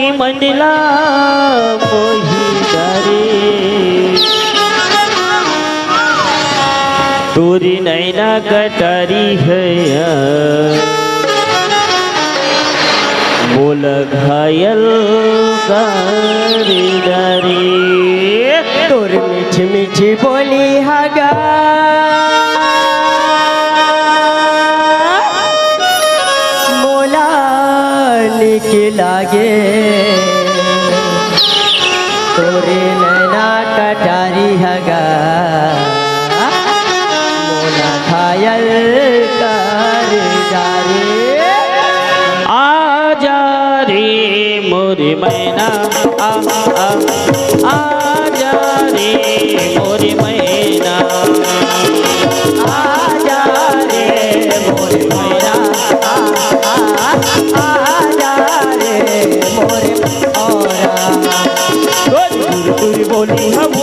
मोरी मंडला मोही डरे तोरी नैना कटारी है बोल घायल डरे तोर मीठी मीठी बोली हगा मोला निक लागे तोरे नैना कटारी हगा मोला घायल कर डारे आजा रे मोरी मैना आजा रे मोरी मैना आजा रे मोरे मैना आजा रे मोरे औरा दूर बोली हम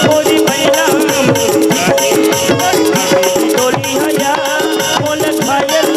मोरी मैना बोली हया बोल घायल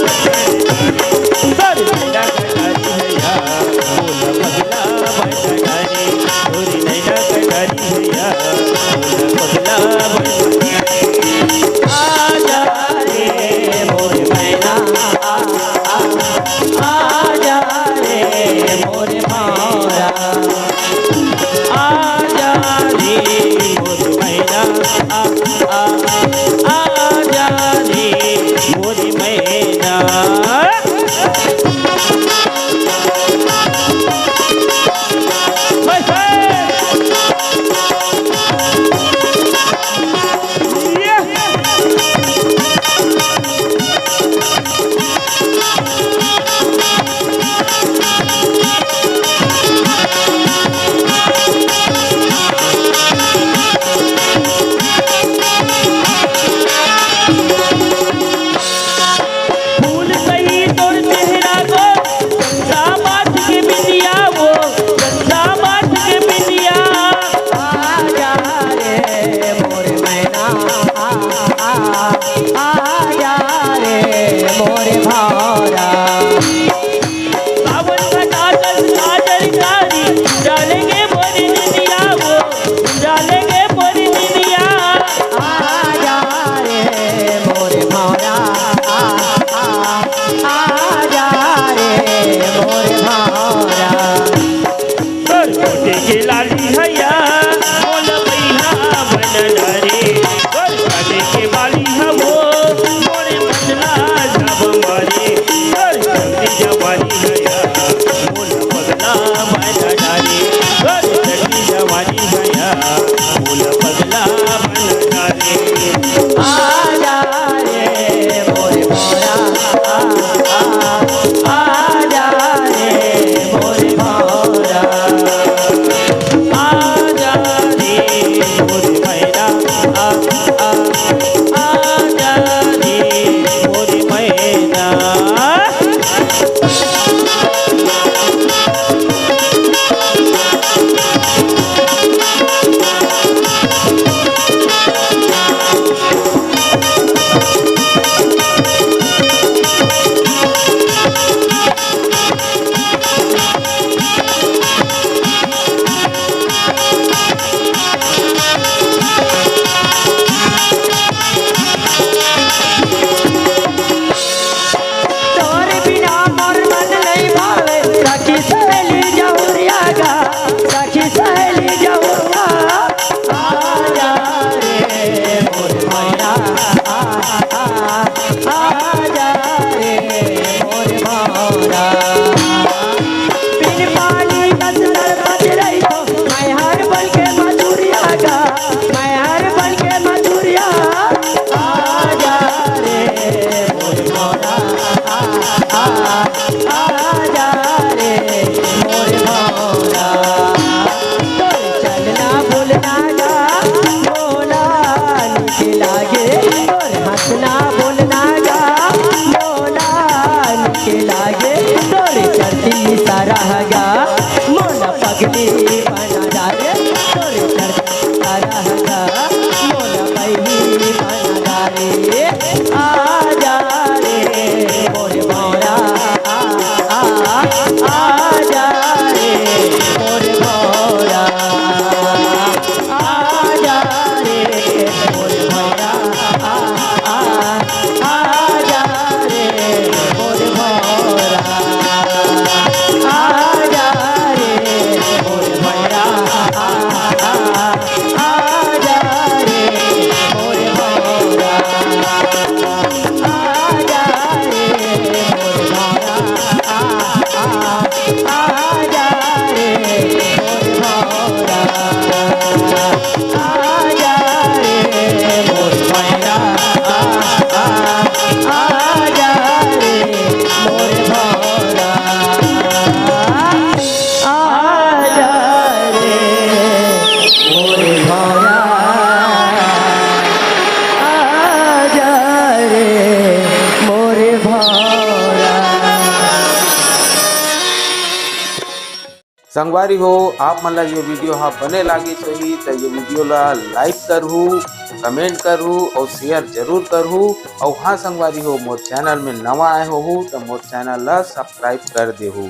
संगवारी हो आप मन ला ये वीडियो हा बने लागिस होही तो ये वीडियो ला लाइक करहू, कमेंट करहू और शेयर जरूर करहू। और हाँ संगवारी हो मोर चैनल में नवा आए हो तो मोर चैनल ला सब्सक्राइब कर देहू।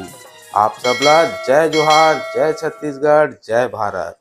आप सबला जय जोहार, जय छत्तीसगढ़, जय भारत।